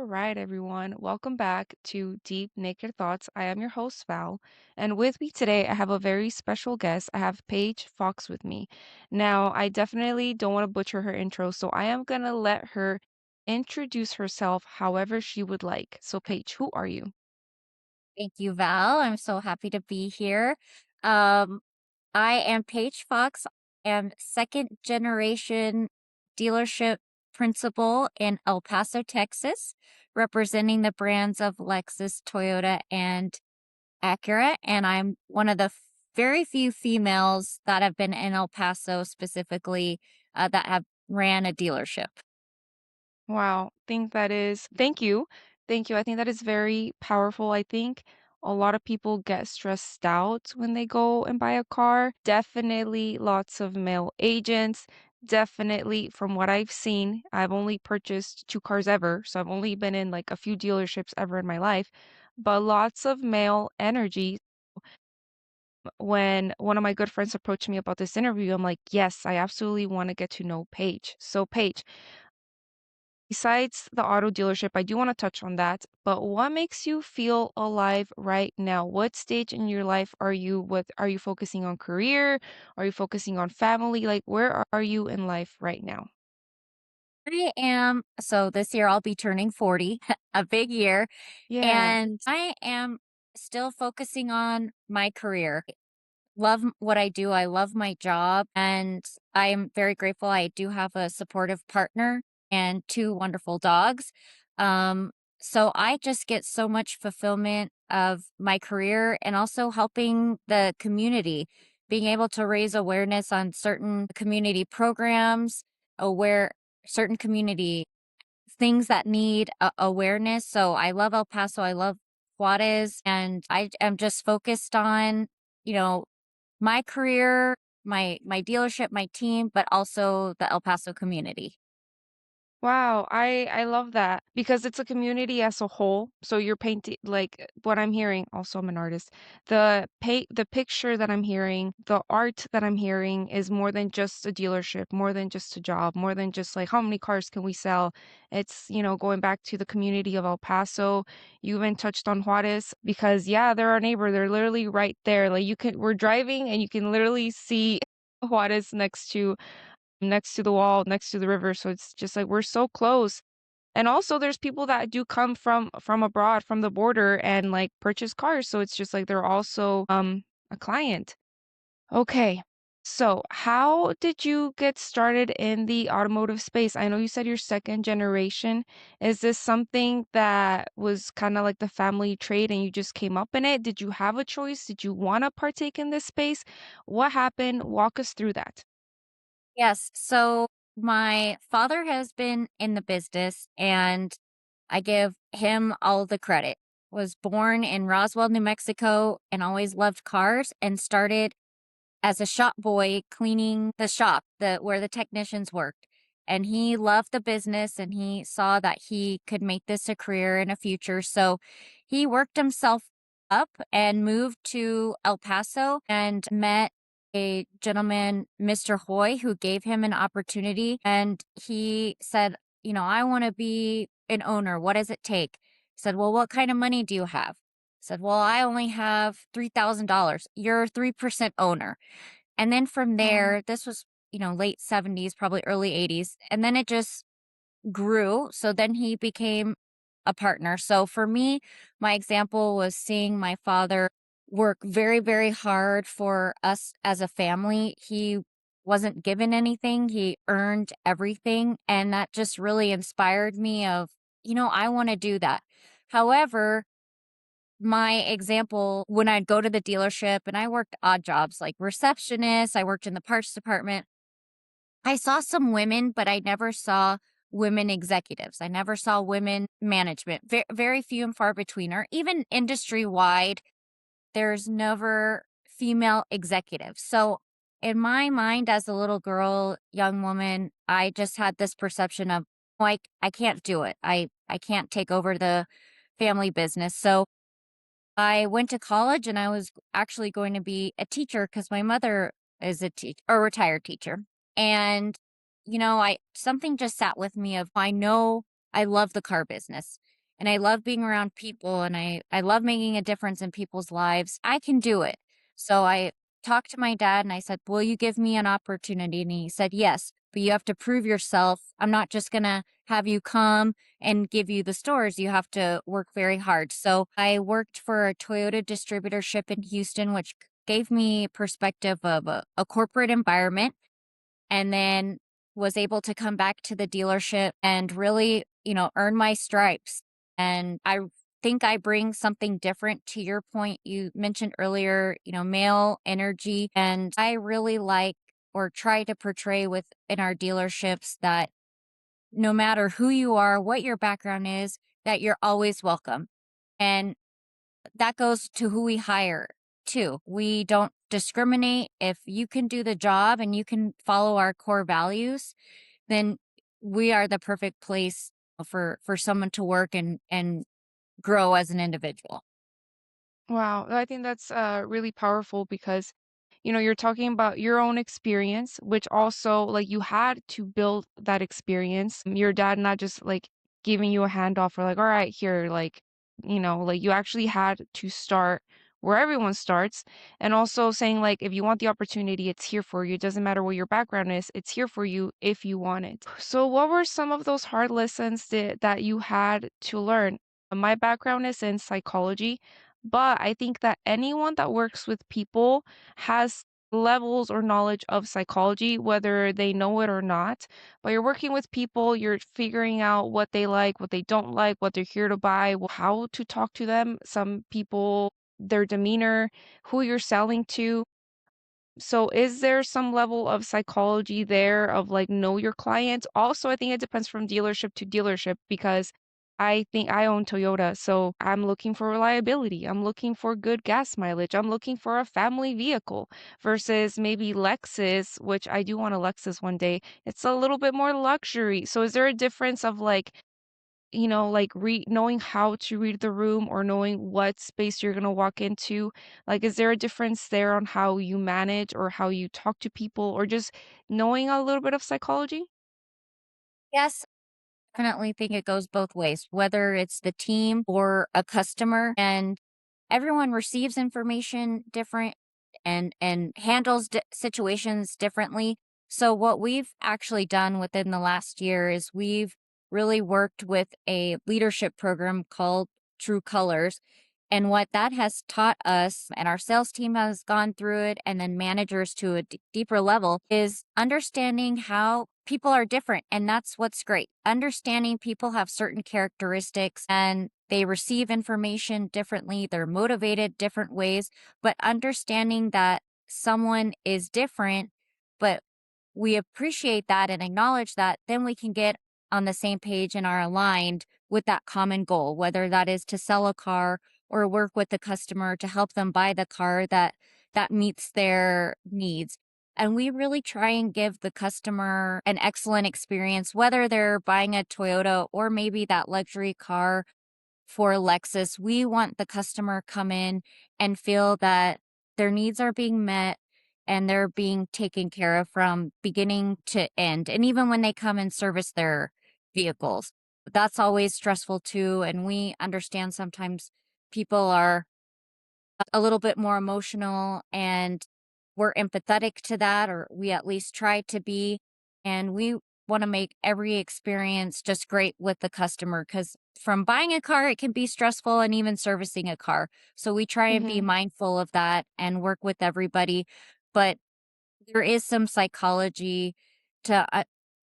All right, everyone. Welcome back to Deep Naked Thoughts. I am your host, Val. And with me today, I have a very special guest. I have Paige Fox with me. Now, I definitely don't want to butcher her intro, so I am going to let her introduce herself however she would like. So, Paige, who are you? Thank you, Val. I'm so happy to be here. Um, I am Paige Fox. I'm second generation dealership principal in El Paso, Texas, representing the brands of Lexus, Toyota, and Acura. And I'm one of the very few females that have been in El Paso specifically that have ran a dealership. Wow, think that is thank you. Thank you. I think that is very powerful. I think a lot of people get stressed out when they go and buy a car. Definitely lots of male agents. Definitely from what I've seen, I've only purchased two cars ever, so I've only been in like a few dealerships ever in my life, but lots of male energy. When one of my good friends approached me about this interview, I'm like, yes, I absolutely want to get to know Paige. So, Paige, besides the auto dealership, I do want to touch on that, but what makes you feel alive right now? What stage in your life are you with? Are you focusing on career? Are you focusing on family? Like, where are you in life right now? So this year I'll be turning 40, a big year. Yeah. And I am still focusing on my career. What I do. I love my job and I am very grateful. I do have a supportive partner and two wonderful dogs. Um, so I just get so much fulfillment of my career and also helping the community, being able to raise awareness on certain community programs, aware certain community things that need awareness. So I love El Paso. I love Juarez, and I am just focused on, you know, my career, my dealership, my team, but also the El Paso community. Wow, I love that because it's a community as a whole. So you're painting like what I'm hearing, also I'm an artist. The picture that I'm hearing, the art that I'm hearing is more than just a dealership, more than just a job, more than just like how many cars can we sell? It's, going back to the community of El Paso. You even touched on Juarez because yeah, they're our neighbor. They're literally right there. Like we're driving and you can literally see Juarez next to the wall, next to the river, so it's just like we're so close. And also there's people that do come from abroad, from the border and like purchase cars, so it's just like they're also a client. Okay. So, how did you get started in the automotive space? I know you said you're second generation. Is this something that was kind of like the family trade and you just came up in it? Did you have a choice? Did you want to partake in this space? What happened? Walk us through that. Yes. So my father has been in the business and I give him all the credit. Was born in Roswell, New Mexico and always loved cars and started as a shop boy cleaning the shop where the technicians worked. And he loved the business and he saw that he could make this a career and a future. So he worked himself up and moved to El Paso and met a gentleman, Mr. Hoy, who gave him an opportunity. And he said, I want to be an owner. What does it take? He said, well, what kind of money do you have? Said, well, I only have $3,000. You're 3% owner. And then from Oh, there, this was, late 70s, probably early 80s. And then it just grew. So then he became a partner. So for me, my example was seeing my father work very, very hard for us as a family. He wasn't given anything, he earned everything. And that just really inspired me of, I want to do that. However, my example, when I'd go to the dealership and I worked odd jobs like receptionist, I worked in the parts department. I saw some women, but I never saw women executives. I never saw women management. Very few and far between, or even industry wide, there's never female executives. So, in my mind, as a little girl, young woman, I just had this perception of, oh, I can't do it. I can't take over the family business. So, I went to college and I was actually going to be a teacher because my mother is a retired teacher. And, I something just sat with me of I know I love the car business. and I love being around people and I love making a difference in people's lives. I can do it. So I talked to my dad and I said, "Will you give me an opportunity?" And he said, "Yes, but you have to prove yourself. I'm not just going to have you come and give you the stores. You have to work very hard." So I worked for a Toyota distributorship in Houston, which gave me perspective of a corporate environment, and then was able to come back to the dealership and really, earn my stripes. And I think I bring something different to your point. You mentioned earlier, male energy. And I really like or try to portray with in our dealerships that no matter who you are, what your background is, that you're always welcome. And that goes to who we hire too. We don't discriminate. If you can do the job and you can follow our core values, then we are the perfect place for someone to work and grow as an individual. Wow, I think that's really powerful because, you're talking about your own experience, which also like you had to build that experience. Your dad not just like giving you a handoff or like, all right, here, like, like you actually had to start where everyone starts, and also saying like if you want the opportunity, it's here for you. It doesn't matter what your background is, it's here for you if you want it. So what were some of those hard lessons that you had to learn? My background is in psychology, but I think that anyone that works with people has levels or knowledge of psychology, whether they know it or not. But you're working with people, you're figuring out what they like, what they don't like, what they're here to buy, how to talk to them. Some people, their demeanor, who you're selling to. So is there some level of psychology there of like know your client? Also, I think it depends from dealership to dealership because I think I own Toyota, so I'm looking for reliability. I'm looking for good gas mileage. I'm looking for a family vehicle versus maybe Lexus, which I do want a Lexus one day. It's a little bit more luxury. So is there a difference of like like knowing how to read the room or knowing what space you're going to walk into? Like, is there a difference there on how you manage or how you talk to people or just knowing a little bit of psychology? Yes, definitely think it goes both ways, whether it's the team or a customer. And everyone receives information different and handles situations differently. So what we've actually done within the last year is we've really worked with a leadership program called True Colors. And what that has taught us, and our sales team has gone through it, and then managers to a deeper level, is understanding how people are different. And that's what's great. Understanding people have certain characteristics and they receive information differently, they're motivated different ways, but understanding that someone is different, but we appreciate that and acknowledge that, then we can get on the same page and are aligned with that common goal, whether that is to sell a car or work with the customer to help them buy the car that meets their needs. And we really try and give the customer an excellent experience, whether they're buying a Toyota or maybe that luxury car for Lexus. We want the customer come in and feel that their needs are being met and they're being taken care of from beginning to end. And even when they come and service their vehicles, that's always stressful too. And we understand sometimes people are a little bit more emotional and we're empathetic to that, or we at least try to be. And we want to make every experience just great with the customer because from buying a car, it can be stressful and even servicing a car. So we try and be Mhm. mindful of that and work with everybody. But there is some psychology to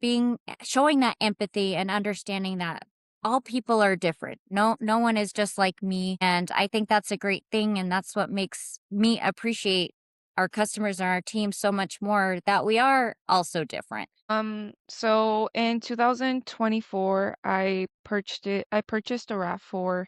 being showing that empathy and understanding that all people are different. No one is just like me, and I think that's a great thing, and that's what makes me appreciate our customers and our team so much more, that we are also different. So in 2024, I purchased a RAV4.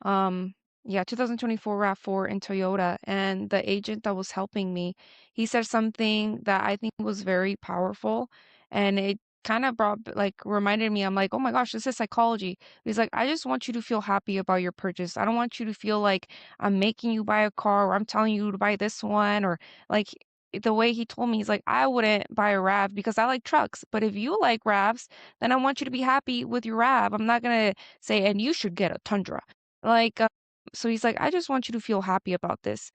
Um, yeah, 2024 RAV4 in Toyota, and the agent that was helping me, he said something that I think was very powerful, and it kind of like reminded me. I'm like, oh my gosh, this is psychology. He's like, I just want you to feel happy about your purchase. I don't want you to feel like I'm making you buy a car or I'm telling you to buy this one or like. the way he told me, he's like, "I wouldn't buy a RAV because I like trucks, but if you like RAVs, then I want you to be happy with your RAV. I'm not gonna say, and you should get a Tundra." Like, so he's like, "I just want you to feel happy about this."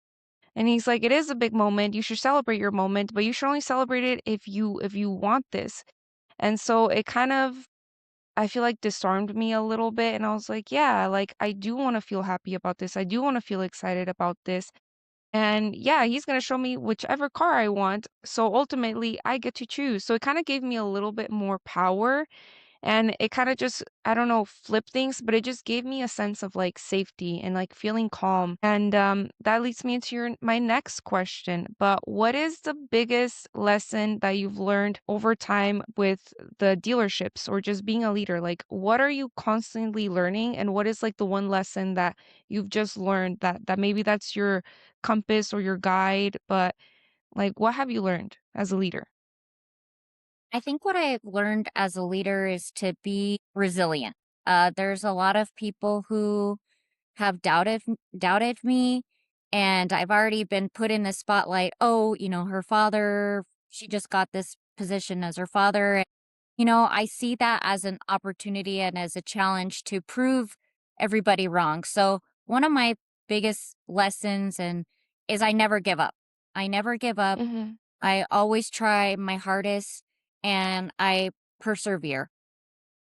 And he's like, "It is a big moment. You should celebrate your moment, but you should only celebrate it if you want this." And so it kind of, I feel like, disarmed me a little bit, and I was like, "Yeah, like I do want to feel happy about this. I do want to feel excited about this." And yeah, he's going to show me whichever car I want. So ultimately, I get to choose. So it kind of gave me a little bit more power, and it kinda just, I don't know, flipped things, but it just gave me a sense of, like, safety and, like, feeling calm, and, that leads me into my next question, but what is the biggest lesson that you've learned over time with the dealerships or just being a leader? Like, what are you constantly learning, and what is, like, the one lesson that you've just learned that maybe that's your compass or your guide, but, like, what have you learned as a leader? I think what I've learned as a leader is to be resilient. There's a lot of people who have doubted me, and I've already been put in the spotlight. Oh, her father, she just got this position as her father. And, I see that as an opportunity and as a challenge to prove everybody wrong. So one of my biggest lessons and is I never give up. I never give up. Mhm, I always try my hardest and I persevere.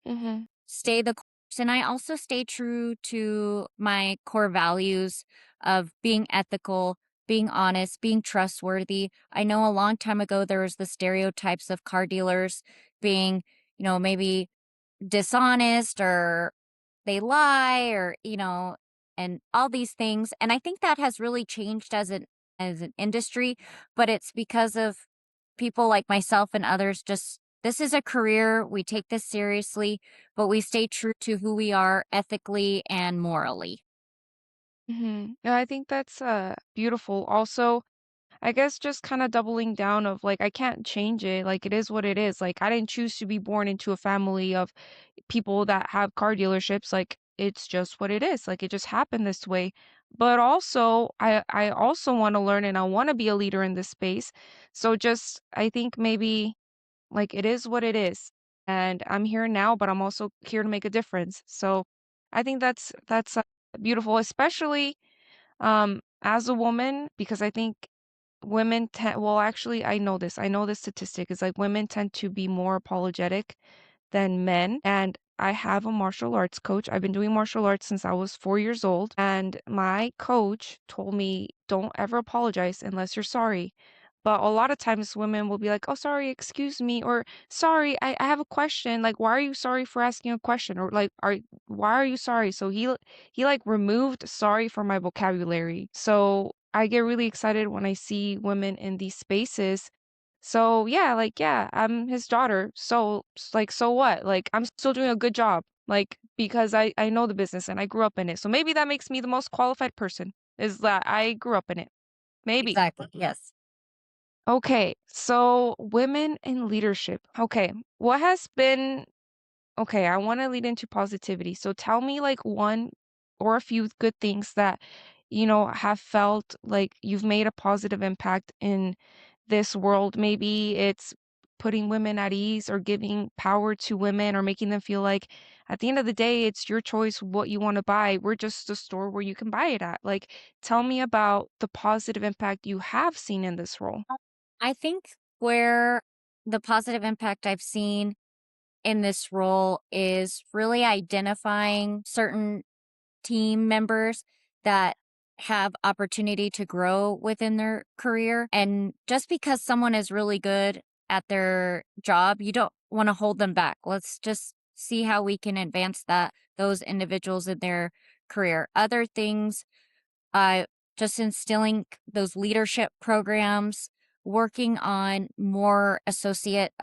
mhm, Stay the course, and I also stay true to my core values of being ethical, being honest, being trustworthy. I know a long time ago there was the stereotypes of car dealers being, maybe dishonest or they lie or, and all these things. And I think that has really changed as an industry, but it's because of people like myself and others just this is a career, we take this seriously, but we stay true to who we are ethically and morally. mhm. Yeah, I think that's, beautiful. Also, I guess just kinda doubling down of, like, I can't change it, like, it is what it is, like, I didn't choose to be born into a family of people that have car dealerships, like, it's just what it is, like, it just happened this way. But also, I also wanna learn and I wanna be a leader in this space. So just, I think maybe, like, it is what it is, and I'm here now, but I'm also here to make a difference. So, I think that's beautiful, especially, as a woman, because I think women tend, well, actually, I know this statistic is, like, women tend to be more apologetic than men, and I have a martial arts coach. I've been doing martial arts since I was 4 years old, and my coach told me, "Don't ever apologize unless you're sorry." But a lot of times women will be like, "Oh, sorry, excuse me," or "Sorry, I have a question." Like, "Why are you sorry for asking a question?" Or like, "Why are you sorry?" So he like removed sorry from my vocabulary. So I get really excited when I see women in these spaces. So yeah, like, yeah, I'm his daughter. So like, so what? Like, I'm still doing a good job. Like, because I know the business and I grew up in it. So maybe that makes me the most qualified person, is that I grew up in it. Maybe. Exactly. Yes. Okay, so women in leadership. Okay, what has been, okay, I want to lead into positivity. So tell me, like, one or a few good things that, have felt like you've made a positive impact in this world. Maybe it's putting women at ease or giving power to women or making them feel like at the end of the day, it's your choice what you want to buy. We're just a store where you can buy it at. Like, tell me about the positive impact you have seen in this role. I think where the positive impact I've seen in this role is really identifying certain team members that have opportunity to grow within their career. And just because someone is really good at their job, you don't want to hold them back. Let's just see how we can advance those individuals in their career. Other things, uh, just instilling those leadership programs, working on more associate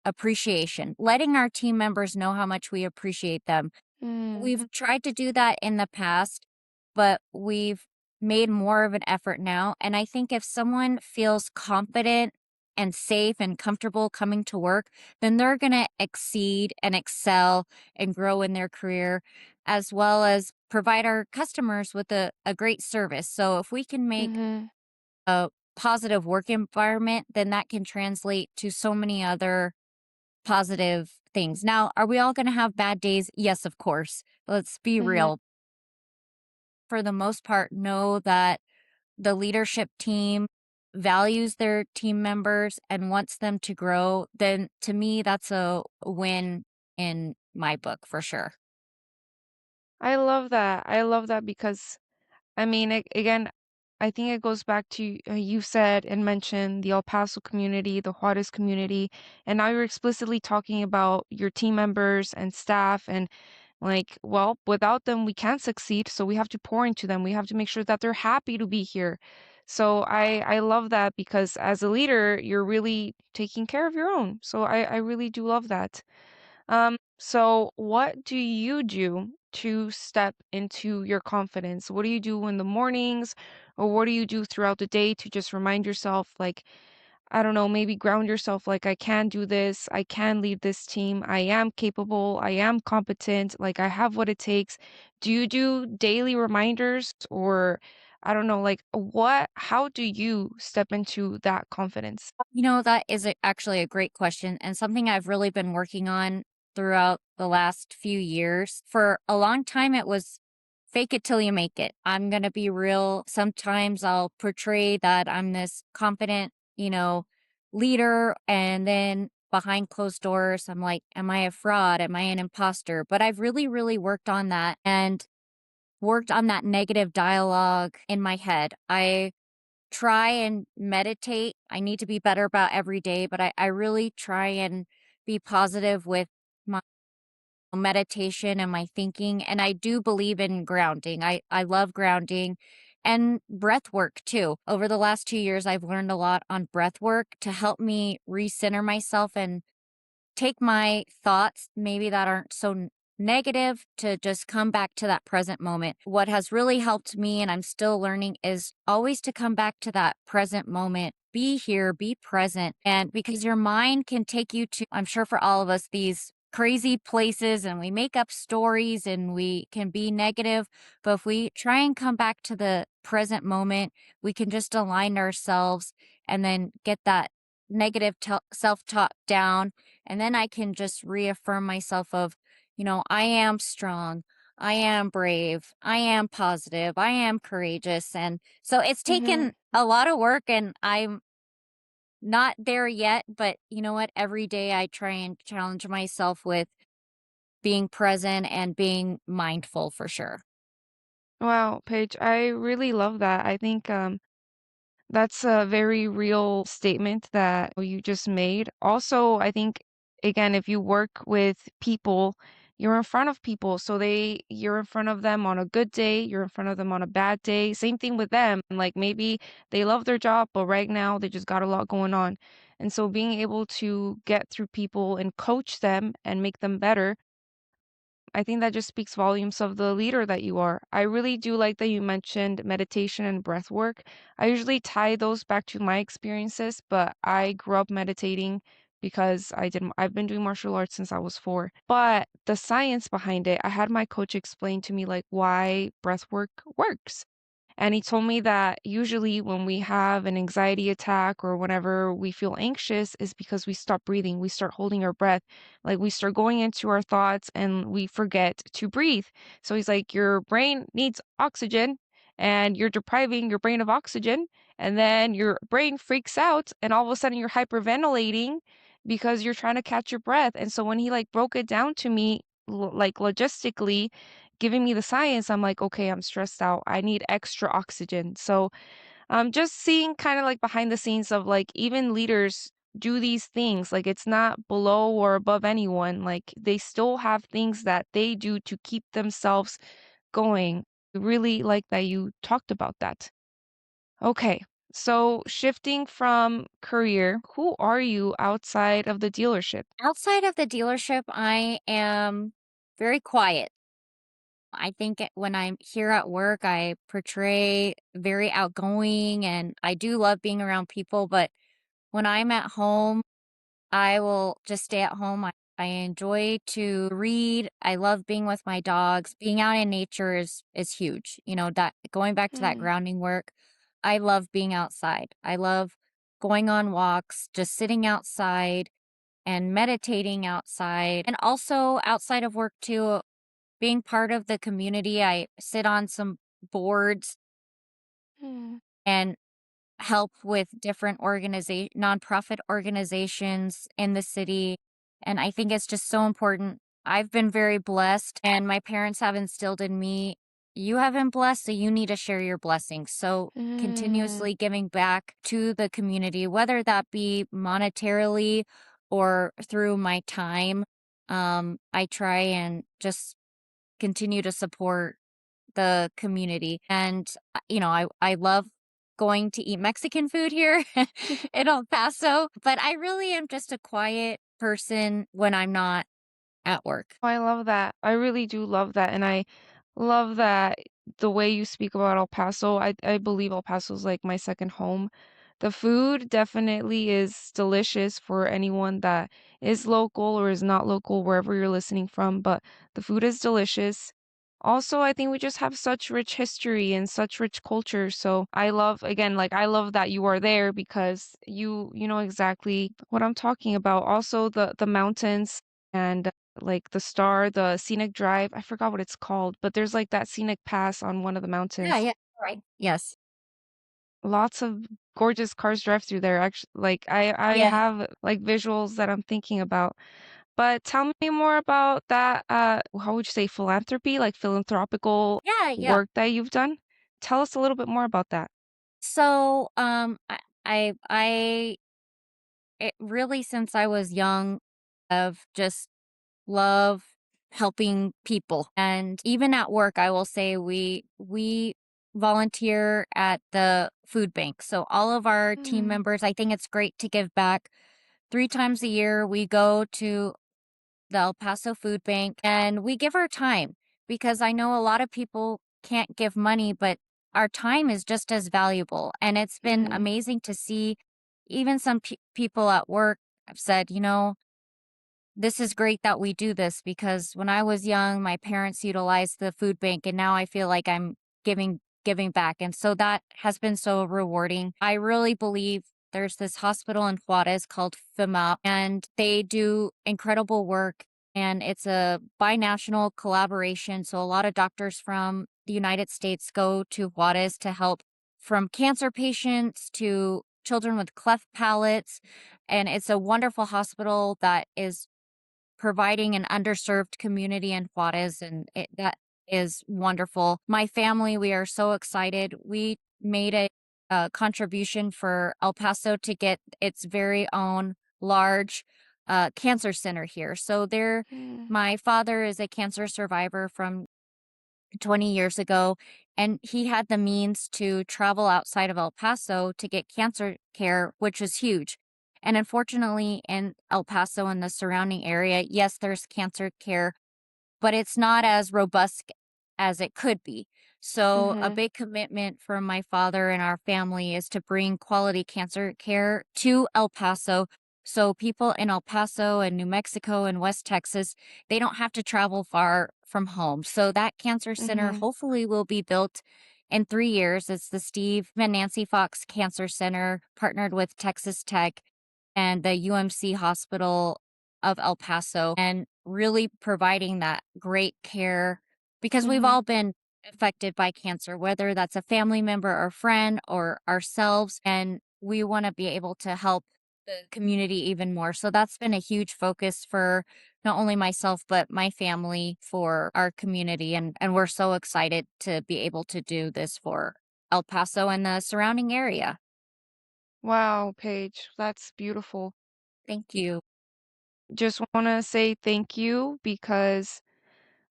appreciation, letting our team members know how much we appreciate them. Mm, We've tried to do that in the past, but we've made more of an effort now. And I think if someone feels confident and safe and comfortable coming to work, then they're going to exceed and excel and grow in their career, as well as provide our customers with a great service. So if we can make mhm, positive work environment, then that can translate to so many other positive things. Now, are we all going to have bad days? Yes, of course. Let's be Mhm. real. For the most part, know that the leadership team values their team members and wants them to grow, then to me, that's a win in my book for sure. I love that. I love that because I mean, again, I think it goes back to you said and mentioned the El Paso community, the Juarez community, and now you're explicitly talking about your team members and staff and like, well, without them, we can't succeed. So we have to pour into them. We have to make sure that they're happy to be here. So I love that because as a leader, you're really taking care of your own. So I really do love that. So what do you do to step into your confidence? What do you do in the mornings, or what do you do throughout the day to just remind yourself, like, I don't know, maybe ground yourself, like, I can do this, I can lead this team, I am capable, I am competent, like, I have what it takes. Do you do daily reminders, or I don't know, like, how do you step into that confidence? That is actually a great question and something I've really been working on throughout the last few years. For a long time, it was fake it till you make it. I'm going to be real. Sometimes I'll portray that I'm this confident, leader. And then behind closed doors, I'm like, am I a fraud? Am I an imposter? But I've really, really worked on that and worked on that negative dialogue in my head. I try and meditate. I need to be better about every day, but I really try and be positive with my meditation and my thinking. And I do believe in grounding. I love grounding and breath work too. Over the last 2 years, I've learned a lot on breath work to help me recenter myself and take my thoughts, maybe that aren't so negative, to just come back to that present moment. What has really helped me, and I'm still learning, is always to come back to that present moment. Be here, be present. And because your mind can take you to, I'm sure for all of us, these crazy places and we make up stories and we can be negative. But if we try and come back to the present moment, we can just align ourselves and then get that negative self talk down, and then I can just reaffirm myself of, I am strong. I am brave. I am positive. I am courageous. And so it's Mhm. taken a lot of work and I'm not there yet, but you know what? Every day I try and challenge myself with being present and being mindful for sure. Wow, Paige, I really love that. I think that's a very real statement that you just made. Also, I think again, if you work with people, you're in front of people. So you're in front of them on a good day, you're in front of them on a bad day. Same thing with them. Like maybe they love their job, but right now they just got a lot going on. And so being able to get through people and coach them and make them better, I think that just speaks volumes of the leader that you are. I really do like that you mentioned meditation and breath work. I usually tie those back to my experiences, but I grew up meditating because I've been doing martial arts since I was 4. But the science behind it, I had my coach explain to me like why breath work works. And he told me that usually when we have an anxiety attack or whenever we feel anxious is because we stop breathing. We start holding our breath. Like we start going into our thoughts and we forget to breathe. So he's like, your brain needs oxygen and you're depriving your brain of oxygen. And then your brain freaks out and all of a sudden you're hyperventilating because you're trying to catch your breath. And so when he like broke it down to me, like logistically, giving me the science, I'm like, okay, I'm stressed out. I need extra oxygen. So just seeing kind of like behind the scenes of like even leaders do these things. Like it's not below or above anyone. Like they still have things that they do to keep themselves going. Really like that you talked about that. Okay. So shifting from career, who are you outside of the dealership? Outside of the dealership, I am very quiet. I think when I'm here at work, I portray very outgoing and I do love being around people. But when I'm at home, I will just stay at home. I enjoy to read. I love being with my dogs. Being out in nature is huge. That going back to that Hmm. grounding work. I love being outside. I love going on walks, just sitting outside and meditating outside, and also outside of work too, being part of the community. I sit on some boards Mm, and help with different nonprofit organizations in the city, and I think it's just so important. I've been very blessed, and my parents have instilled in me, "You have been blessed, so you need to share your blessings." So, mm, continuously giving back to the community, whether that be monetarily or through my time, I try and just continue to support the community. And, I love going to eat Mexican food here in El Paso, but I really am just a quiet person when I'm not at work. I love that. I really do love that, and I love that the way you speak about El Paso. I believe El Paso is like my second home. The food definitely is delicious for anyone that is local or is not local, wherever you're listening from, but the food is delicious. Also, I think we just have such rich history and such rich culture. So I love, again, like I love that you are there because you know exactly what I'm talking about. Also, the mountains and like the Star, the scenic drive. I forgot what it's called, but there's like that scenic pass on one of the Yeah, mountains. yeah. Right. Yes. Lots of gorgeous cars drive through there. Actually, like I Yeah. have like visuals that I'm thinking about. But tell me more about that, how would you say, philanthropy, like philanthropical Yeah, yeah. work that you've done? Tell us a little bit more about that. So, I it really, since I was young, of just love helping people. And even at work, I will say we volunteer at the food bank. So all of our team Mm, members, I think it's great to give back. 3 times a year we go to the El Paso Food Bank and we give our time, because I know a lot of people can't give money, but our time is just as valuable. And it's been mhm, amazing to see. Even some people at work have said, this is great that we do this, because when I was young, my parents utilized the food bank and now I feel like I'm giving back. And so that has been so rewarding. I really believe there's this hospital in Juarez called FEMA, and they do incredible work, and it's a binational collaboration. So a lot of doctors from the United States go to Juarez to help, from cancer patients to children with cleft palates. And it's a wonderful hospital that is providing an underserved community in Juarez, and that is wonderful. My family, we are so excited. We made a contribution for El Paso to get its very own large cancer center here. So mm, my father is a cancer survivor from 20 years ago, and he had the means to travel outside of El Paso to get cancer care, which is huge. And unfortunately, in El Paso and the surrounding area, yes, there's cancer care, but it's not as robust as it could be. So, a mhm, big commitment from my father and our family is to bring quality cancer care to El Paso. So, people in El Paso and New Mexico and West Texas, they don't have to travel far from home. So, that cancer center mhm, hopefully will be built in 3 years. It's the Steve and Nancy Fox Cancer Center, partnered with Texas Tech and the UMC Hospital of El Paso, and really providing that great care, because we've mhm. all been affected by cancer, whether that's a family member or friend or ourselves. And we want to be able to help the community even more. So that's been a huge focus for not only myself, but my family, for our community. And we're so excited to be able to do this for El Paso and the surrounding area. Wow, Paige, that's beautiful. Thank you. Just wanna say thank you because,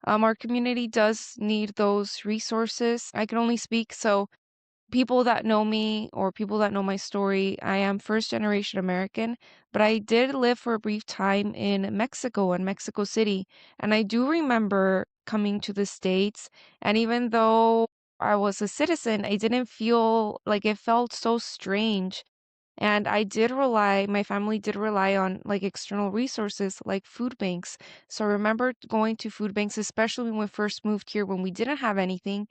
our community does need those resources. I can only speak so people that know me or people that know my story, I am first generation American, but I did live for a brief time in Mexico, in Mexico City. And I do remember coming to the States. And even though I was a citizen, I didn't feel like it felt so strange. And my family did rely on like external resources like food banks. So I remember going to food banks, especially when we first moved here when we didn't have anything.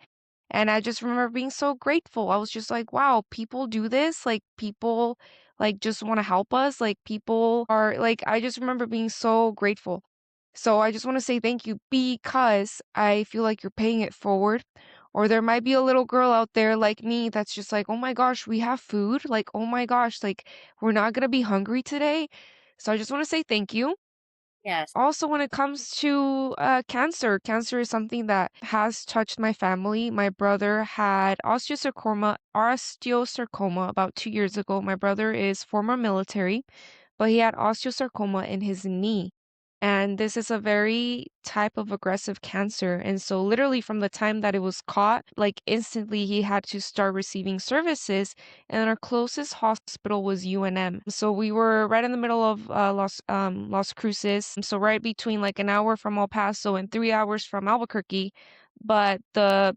And I just remember being so grateful. I was just like, wow, people do this. Like people like just want to help us. Like people are like I just remember being so grateful. So I just want to say thank you because I feel like you're paying it forward. Or there might be a little girl out there like me that's just like, "Oh my gosh, we have food." Like, "Oh my gosh, like we're not going to be hungry today." So I just want to say thank you. Yes. Also, when it comes to cancer, cancer is something that has touched my family. My brother had osteosarcoma about 2 years ago. My brother is former military, but he had osteosarcoma in his knee. And this is a very type of aggressive cancer. And so, literally, from the time that it was caught, like instantly, he had to start receiving services. And our closest hospital was UNM. So, we were right in the middle of Las Cruces. So, right between like an hour from El Paso and 3 hours from Albuquerque. But the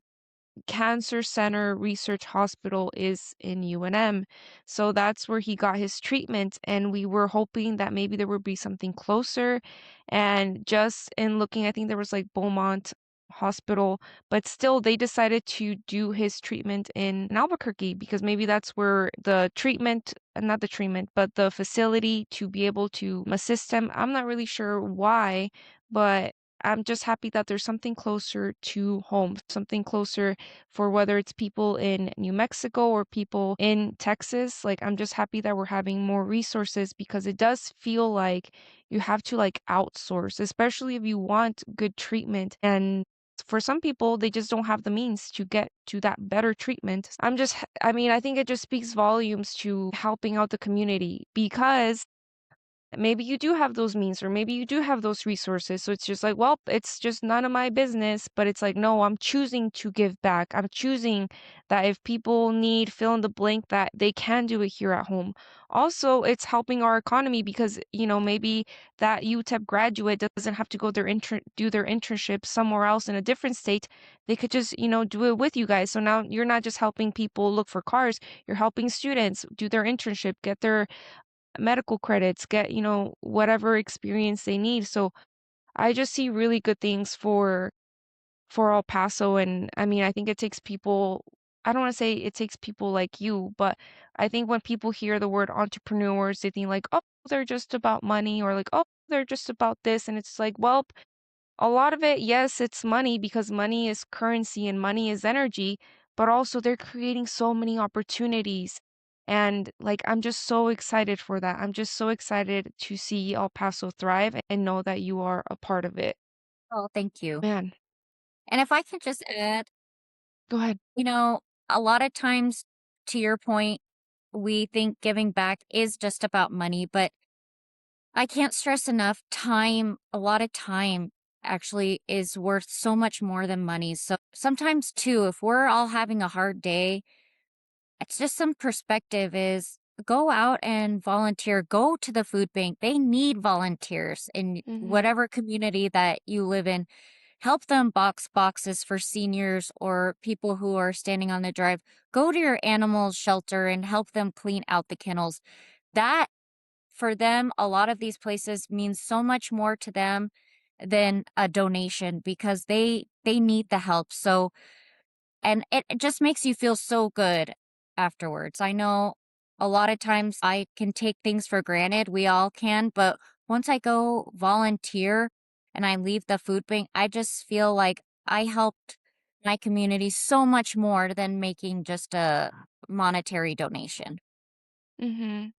Cancer Center Research Hospital is in UNM. So that's where he got his treatment. And we were hoping that maybe there would be something closer. And just in looking, I think there was like Beaumont Hospital, but still they decided to do his treatment in Albuquerque because maybe that's where the treatment, not the treatment, but the facility to be able to assist him. I'm not really sure why, but I'm just happy that there's something closer to home, something closer for whether it's people in New Mexico or people in Texas. Like, I'm just happy that we're having more resources because it does feel like you have to like outsource, especially if you want good treatment. And for some people, they just don't have the means to get to that better treatment. I mean, I think it just speaks volumes to helping out the community because maybe you do have those means or maybe you do have those resources. So it's just like, well, it's just none of my business. But it's like, no, I'm choosing to give back. I'm choosing that if people need fill in the blank, that they can do it here at home. Also, it's helping our economy because, maybe that UTEP graduate doesn't have to go do their internship somewhere else in a different state. They could just, do it with you guys. So now you're not just helping people look for cars, you're helping students do their internship, get their medical credits, get, whatever experience they need. So I just see really good things for El Paso. And I mean, I think it takes people, I don't want to say it takes people like you, but I think when people hear the word entrepreneurs, they think like, oh, they're just about money or like, oh, they're just about this. And it's like, well, a lot of it, yes, it's money because money is currency and money is energy, but also they're creating so many opportunities. And like, I'm just so excited for that. I'm just so excited to see El Paso thrive and know that you are a part of it. Oh, thank you. Man, And if I could just add, go ahead. you know, a lot of times, to your point, we think giving back is just about money, but I can't stress enough time, a lot of time actually is worth so much more than money. So sometimes, too, if we're all having a hard day, it's just some perspective is go out and volunteer, go to the food bank. They need volunteers in Mhm. whatever community that you live in. Help them box boxes for seniors or people who are standing on the drive. Go to your animal shelter and help them clean out the kennels. That for them, a lot of these places means so much more to them than a donation because they need the help. So and it just makes you feel so good afterwards. I know a lot of times I can take things for granted. We all can, but once I go volunteer and I leave the food bank, I just feel like I helped my community so much more than making just a monetary donation. Mhm.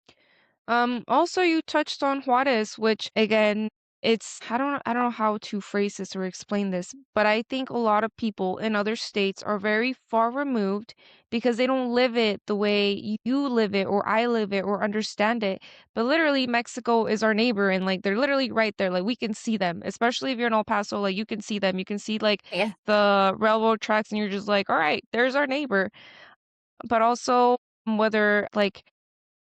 Also you touched on Juarez, which again, I don't know how to phrase this or explain this, but I think a lot of people in other states are very far removed because they don't live it the way you live it or I live it or understand it. But literally Mexico is our neighbor and like they're literally right there. Like we can see them, especially if you're in El Paso, like you can see them. You can see like Yeah. the railroad tracks and you're just like, all right, there's our neighbor. But also whether like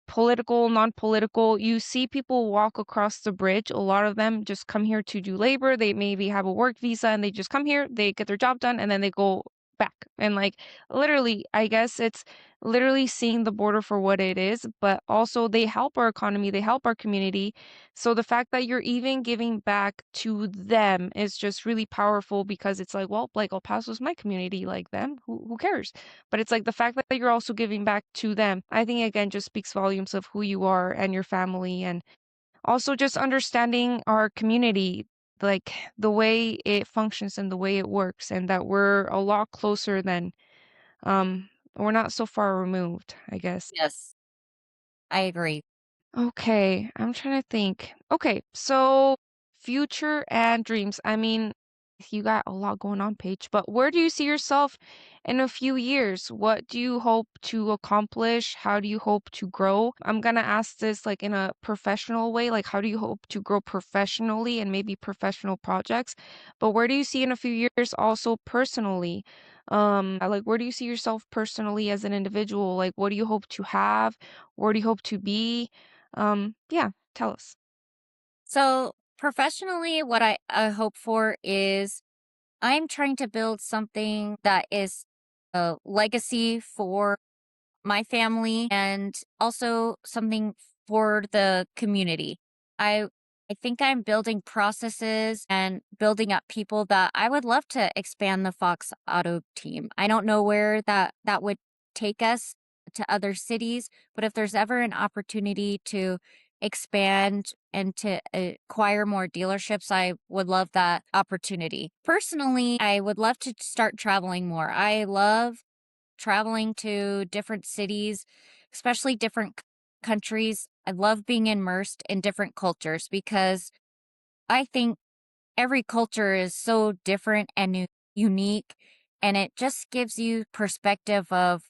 political, non-political, you see people walk across the bridge. A lot of them just come here to do labor. They maybe have a work visa and they just come here, they get their job done, and then they go back. And like literally, I guess it's literally seeing the border for what it is, but also they help our economy, they help our community. So the fact that you're even giving back to them is just really powerful because it's like, well, like El Paso's my community, like them, who cares? But it's like the fact that you're also giving back to them, I think again just speaks volumes of who you are and your family, and also just understanding our community, like the way it functions and the way it works, and that we're a lot closer than we're not so far removed, I guess. Yes, I agree. Okay, I'm trying to think. Okay, so future and dreams. I mean, you got a lot going on, Paige, but where do you see yourself in a few years? What do you hope to accomplish? How do you hope to grow? I'm gonna ask this like in a professional way, like how do you hope to grow professionally and maybe professional projects? But where do you see in a few years also personally? Like where do you see yourself personally as an individual? Like what do you hope to have? Where do you hope to be? Yeah, tell us. So, professionally, what I hope for is I'm trying to build something that is a legacy for my family and also something for the community. I I think I'm building processes and building up people that I would love to expand the Fox Auto team. I don't know where that would take us to other cities, but if there's ever an opportunity to expand and to acquire more dealerships, I would love that opportunity. Personally, I would love to start traveling more. I love traveling to different cities, especially different countries. I love being immersed in different cultures because I think every culture is so different and unique. And it just gives you perspective of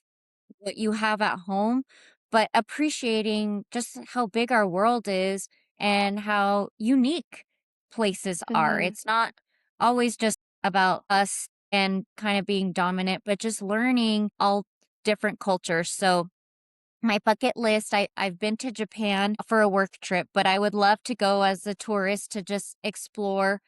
what you have at home, but appreciating just how big our world is and how unique places are. Mhm. It's not always just about us and kind of being dominant, but just learning all different cultures. So my bucket list, I've been to Japan for a work trip, but I would love to go as a tourist to just explore.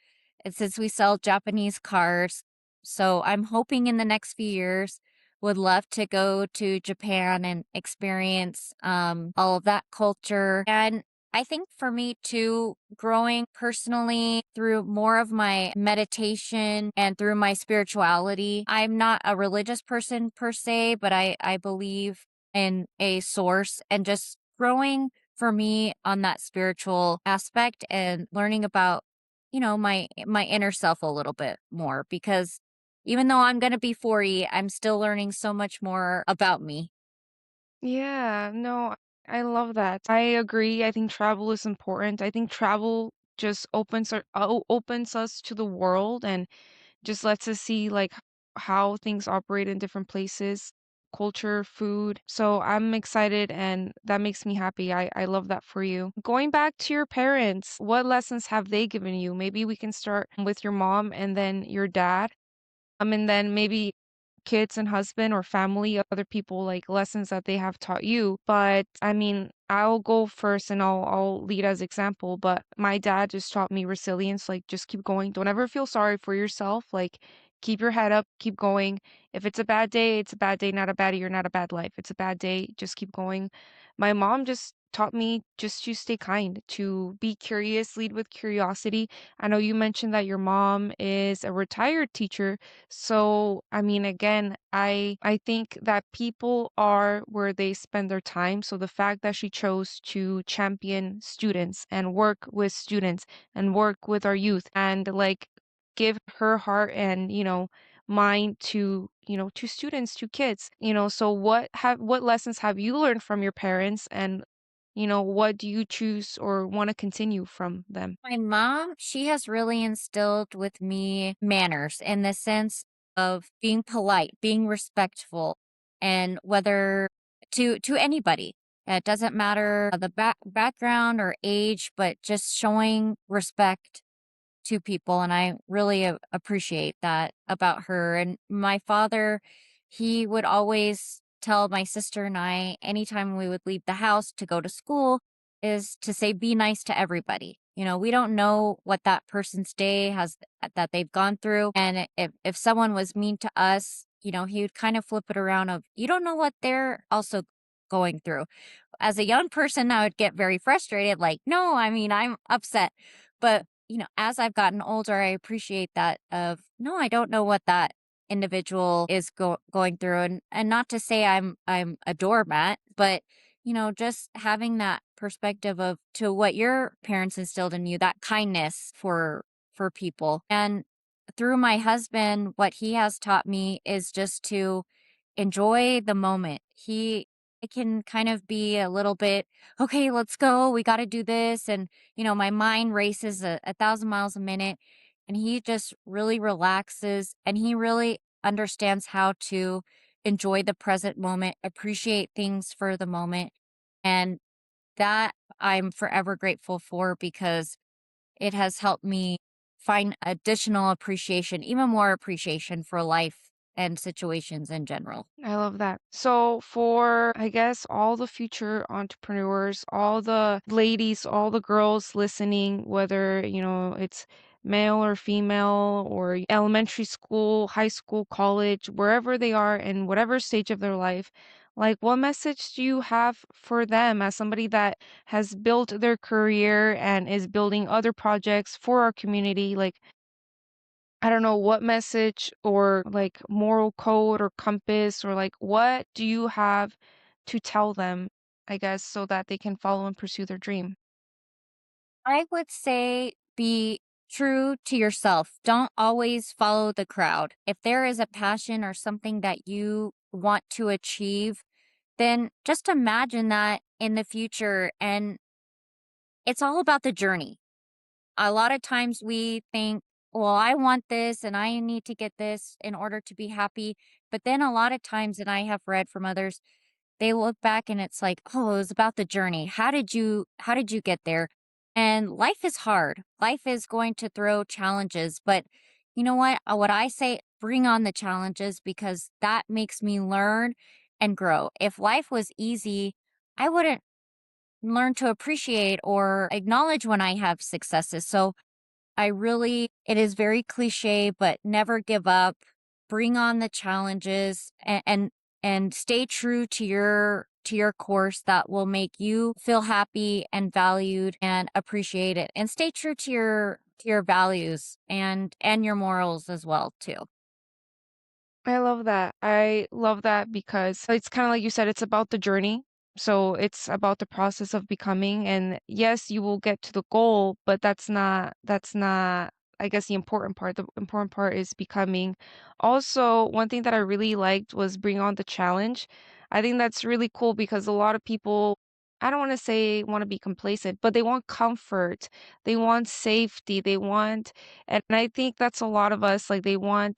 And since we sell Japanese cars, so I'm hoping in the next few years would love to go to Japan and experience all of that culture. And I think for me too, growing personally through more of my meditation and through my spirituality. I'm not a religious person per se, but I believe in a source and just growing for me on that spiritual aspect and learning about my inner self a little bit more because even though I'm going to be 40, I'm still learning so much more about me. Yeah, no, I love that. I agree. I think travel is important. I think travel just opens us to the world and just lets us see like how things operate in different places, culture, food. So I'm excited and that makes me happy. I love that for you. Going back to your parents, what lessons have they given you? Maybe we can start with your mom and then your dad. And then maybe kids and husband or family, other people, like lessons that they have taught you. But I mean, I'll go first and I'll lead as example. But my dad just taught me resilience, like just keep going. Don't ever feel sorry for yourself. Like keep your head up, keep going. If it's a bad day, it's a bad day, not a bad year, not a bad life. It's a bad day, just keep going. My mom just taught me just to stay kind, to be curious, lead with curiosity. I know you mentioned that your mom is a retired teacher, so, I mean, again, I think that people are where they spend their time. So the fact that she chose to champion students and work with students and work with our youth and like give her heart and, mind to, to students, to kids, so what lessons have you learned from your parents and, what do you choose or want to continue from them? My mom, she has really instilled with me manners in the sense of being polite, being respectful, and whether to anybody. It doesn't matter the background or age, but just showing respect to people, and I really appreciate that about her. And my father, he would always tell my sister and I anytime we would leave the house to go to school is to say be nice to everybody. We don't know what that person's day has that they've gone through, and if someone was mean to us, he would kind of flip it around of, you don't know what they're also going through. As a young person, I would get very frustrated, like, no, I mean, I'm upset. But, as I've gotten older, I appreciate that of, no, I don't know what that individual is going through. And not to say I'm a doormat, but just having that perspective of to what your parents instilled in you, that kindness for people. And through my husband, what he has taught me is just to enjoy the moment. It can kind of be a little bit, okay, let's go. We got to do this. And, my mind races a thousand miles a minute. And he just really relaxes and he really understands how to enjoy the present moment, appreciate things for the moment. And that I'm forever grateful for because it has helped me find additional appreciation, even more appreciation for life and situations in general. I love that. So for, I guess, all the future entrepreneurs, all the ladies, all the girls listening, whether, it's male or female or elementary school, high school, college, wherever they are in whatever stage of their life, like what message do you have for them as somebody that has built their career and is building other projects for our community? Like, I don't know what message or like moral code or compass or like what do you have to tell them, I guess, so that they can follow and pursue their dream? I would say be true to yourself. Don't always follow the crowd. If there is a passion or something that you want to achieve, then just imagine that in the future. And it's all about the journey. A lot of times we think, well, I want this and I need to get this in order to be happy. But then a lot of times, and I have read from others, they look back and it's like, oh, it was about the journey. How did you get there? And life is hard. Life is going to throw challenges, but you know what? What I say, bring on the challenges because that makes me learn and grow. If life was easy, I wouldn't learn to appreciate or acknowledge when I have successes. So it is very cliche, but never give up. Bring on the challenges and stay true to your course that will make you feel happy and valued and appreciated. And stay true to your values and your morals as well too. I love that. I love that because it's kind of like you said, it's about the journey. So it's about the process of becoming. And yes, you will get to the goal, but that's not, I guess, the important part. The important part is becoming. Also, one thing that I really liked was bring on the challenge. I think that's really cool because a lot of people, I don't want to say want to be complacent, but they want comfort. They want safety. And I think that's a lot of us, like, they wanna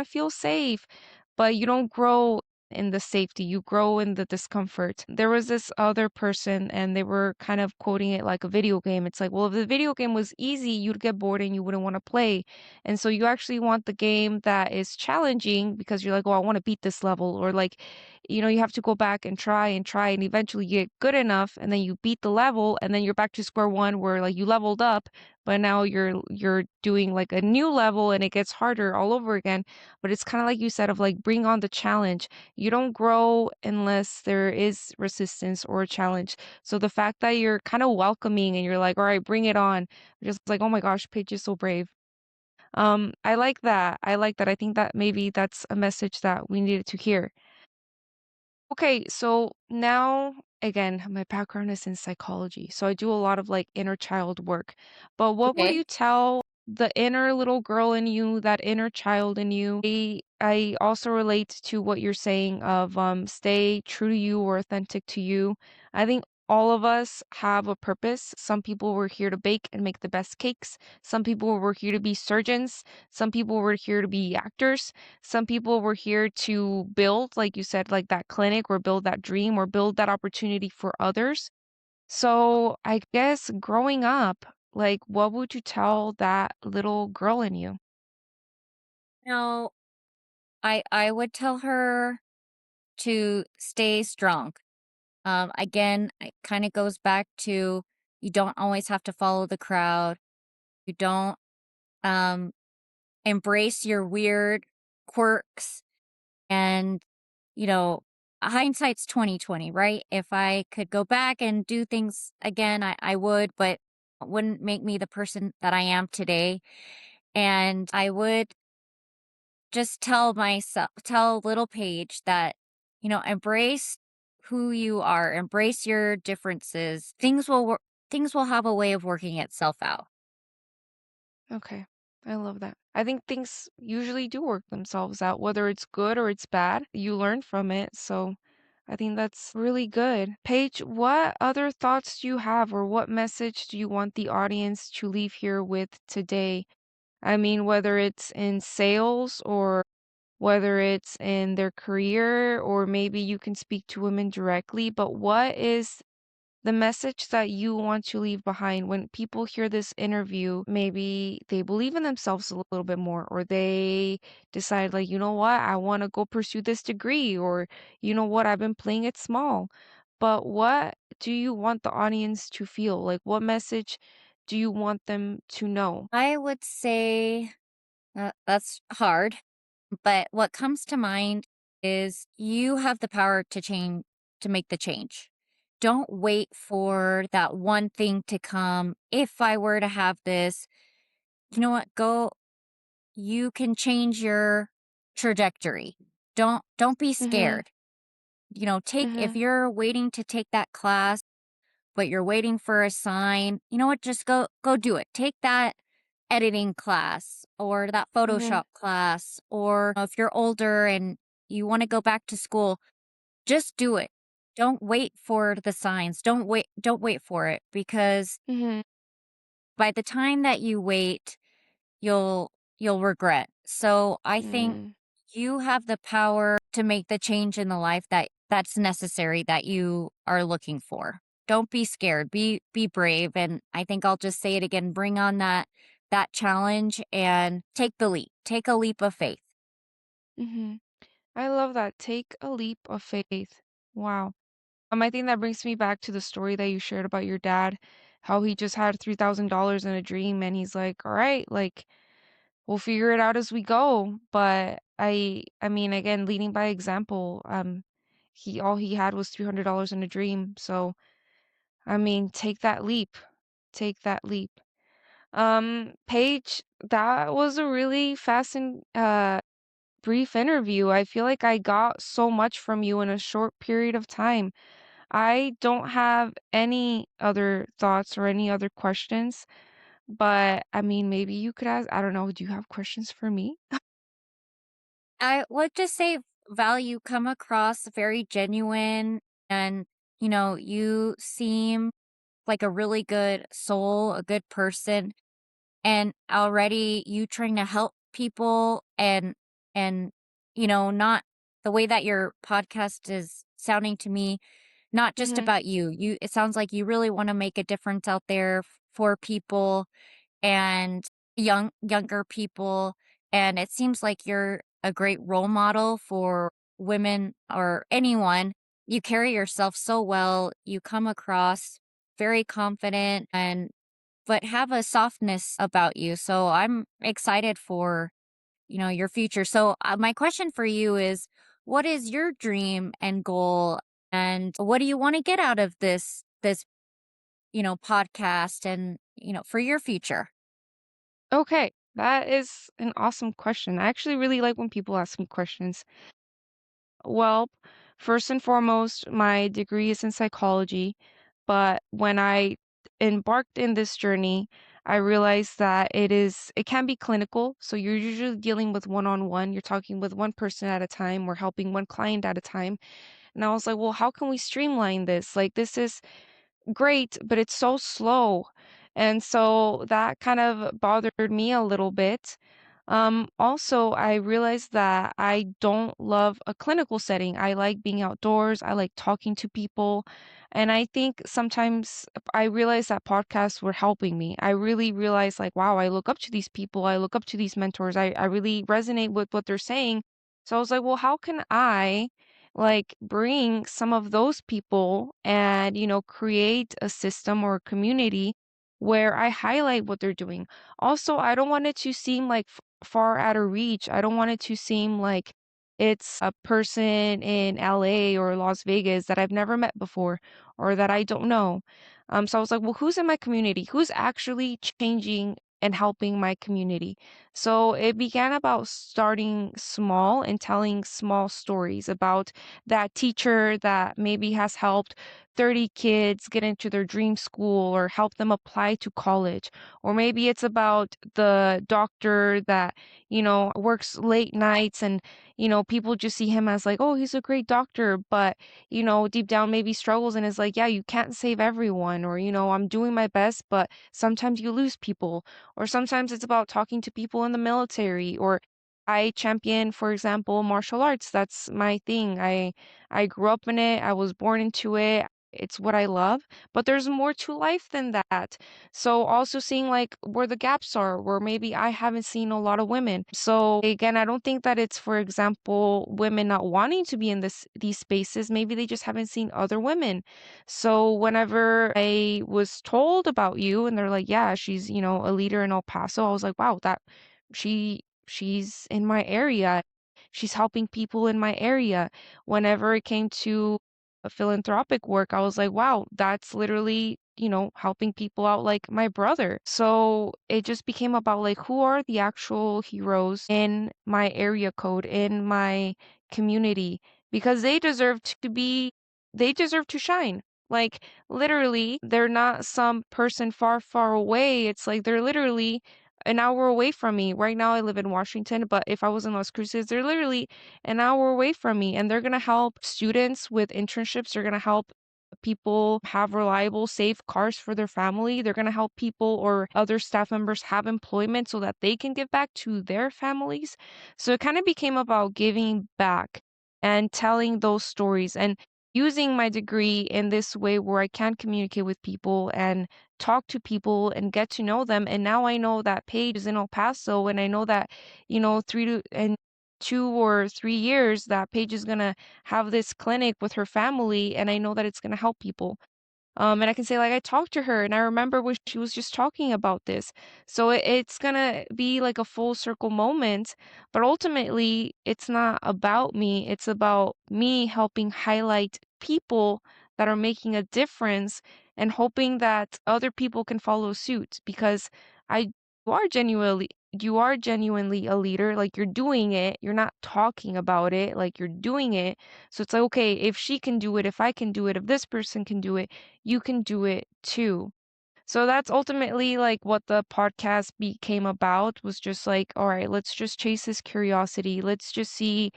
feel safe, but you don't grow in the safety, you grow in the discomfort. There was this other person, and they were kind of quoting it like a video game. It's like, well, if the video game was easy, you'd get bored and you wouldn't wanna play. And so you actually want the game that is challenging because you're like, "Oh, I wanna beat this level," or like, you have to go back and try, and eventually you get good enough, and then you beat the level, and then you're back to square one where, like, you leveled up, but now you're doing like a new level and it gets harder all over again. But it's kind of like you said of like bring on the challenge. You don't grow unless there is resistance or a challenge. So the fact that you're kind of welcoming and you're like, all right, bring it on, just like, oh my gosh, Paige is so brave. I like that. I like that. I think that maybe that's a message that we needed to hear. Okay, so now again, my background is in psychology, so I do a lot of like inner child work. But what would Okay. you tell the inner little girl in you, that inner child in you? I also relate to what you're saying of stay true to you or authentic to you. I think all of us have a purpose. Some people were here to bake and make the best cakes. Some people were here to be surgeons. Some people were here to be actors. Some people were here to build, like you said, like that clinic or build that dream or build that opportunity for others. So I guess growing up, like what would you tell that little girl in you? No, I would tell her to stay strong. Again, it kind of goes back to you don't always have to follow the crowd. You don't um embrace your weird quirks And, you know, hindsight's 2020, right? If I could go back and do things again, I would, but it wouldn't make me the person that I am today. And I would just tell little Paige that, embrace who you are, embrace your differences. Things will have a way of working itself out. Okay. I love that. I think things usually do work themselves out, whether it's good or it's bad. You learn from it. So I think that's really good. Paige, what other thoughts do you have, or what message do you want the audience to leave here with today? I mean, whether it's in sales or whether it's in their career, or maybe you can speak to women directly, but what is the message that you want to leave behind when people hear this interview? Maybe they believe in themselves a little bit more, or they decide, like, you know what, I want to go pursue this degree, or you know what, I've been playing it small. But what do you want the audience to feel? Like, what message do you want them to know? I would say that's hard, but what comes to mind is you have the power to make the change. Don't wait for that one thing to come. If I were to have this, you know what? You can change your trajectory. Don't be Mhm. scared. Take if Mhm. you're waiting to take that class, but you're waiting for a sign, you know what? Just go do it. Take that editing class or that Mhm. Photoshop class, or if you're older and you want to go back to school, just do it. Don't wait for the signs. Don't wait for it, because Mhm. by the time that you wait, you'll regret. So I think Mm. you have the power to make the change in the life that's necessary, that you are looking for. Don't be scared. Be brave, and I think I'll just say it again, bring on that challenge and take the leap. Take a leap of faith. Mhm. I love that. Take a leap of faith. Wow. I think that brings me back to the story that you shared about your dad, how he just had $3,000 in a dream and he's like, "All right, like we'll figure it out as we go." But I mean, again, leading by example, he all he had was $300 in a dream. So, I mean, take that leap. Take that leap. Paige, that was a really fascinating brief interview. I feel like I got so much from you in a short period of time. I don't have any other thoughts or any other questions, but I mean, maybe you could ask, I don't know, do you have questions for me? I would just say value come across very genuine, and you seem like a really good soul, a good person, and already you trying to help people, and not the way that your podcast is sounding to me, not just Mhm. about you, it sounds like you really want to make a difference out there for people, and younger people, and it seems like you're a great role model for women or anyone. You carry yourself so well, you come across very confident, and but have a softness about you. So I'm excited for, your future. So my question for you is, what is your dream and goal, and what do you want to get out of this podcast, and for your future? Okay, that is an awesome question. I actually really like when people ask me questions. Well, first and foremost, my degree is in psychology, but when I embarked in this journey, I realized that it can be clinical. So you're usually dealing with one-on-one. You're talking with one person at a time or helping one client at a time. And I was like, well, how can we streamline this? Like, this is great, but it's so slow. And so that kind of bothered me a little bit. Also, I realized that I don't love a clinical setting. I like being outdoors. I like talking to people. And I think sometimes I realized that podcasts were helping me. I really realized, like, wow, I look up to these people. I look up to these mentors. I really resonate with what they're saying. So I was like, well, how can I like bring some of those people and, create a system or a community where I highlight what they're doing. Also, I don't want it to seem like far out of reach. I don't want it to seem like it's a person in LA or Las Vegas that I've never met before or that I don't know. So I was like, well, who's in my community? Who's actually changing and helping my community? So it began about starting small and telling small stories about that teacher that maybe has helped 30 kids get into their dream school or help them apply to college. Or maybe it's about the doctor that, works late nights and, people just see him as like, oh, he's a great doctor. But, deep down maybe struggles and is like, yeah, you can't save everyone. Or, I'm doing my best, but sometimes you lose people. Or sometimes it's about talking to people in the military or I champion, for example, martial arts. That's my thing. I grew up in it. I was born into it. It's what I love, but there's more to life than that. So also seeing like where the gaps are, where maybe I haven't seen a lot of women. So again, I don't think that it's, for example, women not wanting to be in these spaces. Maybe they just haven't seen other women. So whenever I was told about you and they're like, yeah, she's, a leader in El Paso, I was like, wow, she's in my area. She's helping people in my area. Whenever it came to philanthropic work, I was like, wow, that's literally, helping people out like my brother. So it just became about like who are the actual heroes in my area code, in my community, because they deserve to shine. Like literally, they're not some person far, far away. It's like they're literally an hour away from me. Right now, I live in Washington, but if I was in Las Cruces, they're literally an hour away from me, and they're gonna help students with internships. They're gonna help people have reliable, safe cars for their family. They're gonna help people or other staff members have employment so that they can give back to their families. So it kind of became about giving back and telling those stories and using my degree in this way where I can communicate with people and talk to people and get to know them. And now I know that Paige is in El Paso, and I know that, 2 or 3 years that Paige is gonna have this clinic with her family, and I know that it's gonna help people. And I can say, like, I talked to her and I remember when she was just talking about this. So it's gonna be like a full circle moment, but ultimately, it's not about me. It's about me helping highlight people that are making a difference and hoping that other people can follow suit because I you are genuinely a leader. Like you're doing it. You're not talking about it. Like you're doing it. So it's like, okay, if she can do it, if I can do it, if this person can do it, you can do it too. So that's ultimately like what the podcast became about was just like, all right, let's just chase this curiosity. Let's just see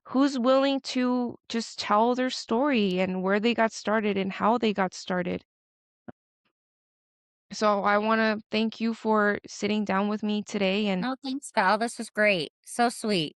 who's willing to just tell their story and where they got started and how they got started. So I want to thank you for sitting down with me today and No, thanks, Val. This was great. So sweet.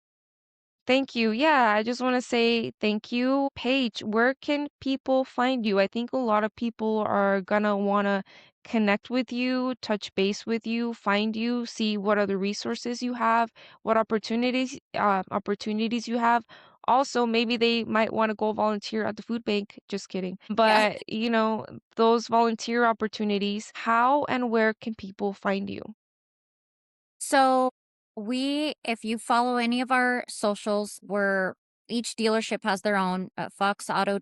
thank you. Yeah, I just want to say thank you. Paige, where can people find you? I think a lot of people are gonna want to connect with you, touch base with you, find you, see what other resources you have, what opportunities you have. Also, maybe they might want to go volunteer at the food bank. Just kidding. Yeah. But, those volunteer opportunities, how and where can people find you? So if you follow any of our socials, each dealership has their own Fox Toyota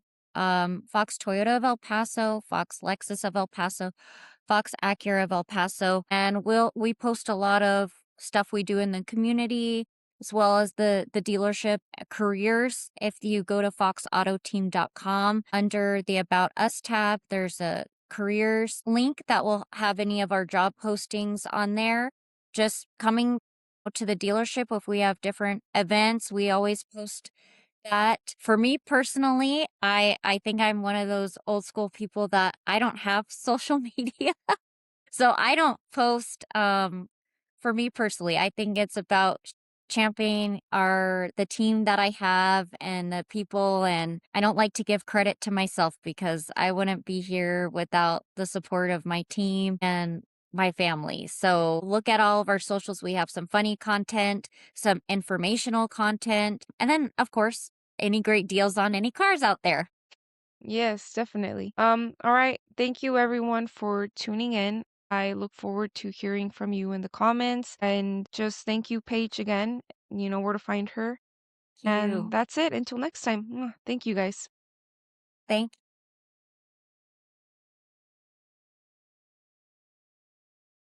of El Paso, Fox Lexus of El Paso, Fox Acura of El Paso, and we post a lot of stuff we do in the community as well as the dealership careers. If you go to foxautoteam.com under the About Us tab, there's a careers link that will have any of our job postings on there. Just coming to the dealership, if we have different events, we always post that. For me personally, I think I'm one of those old school people that I don't have social media. So I don't post, for me personally, I think it's about championing the team that I have and the people, and I don't like to give credit to myself because I wouldn't be here without the support of my team and my family. So look at all of our socials. We have some funny content, some informational content, and then of course, any great deals on any cars out there. Yes, definitely. All right. Thank you everyone for tuning in. I look forward to hearing from you in the comments and just thank you, Paige, again. You know where to find her. And You. that's it. Until next time. Thank you guys. Thank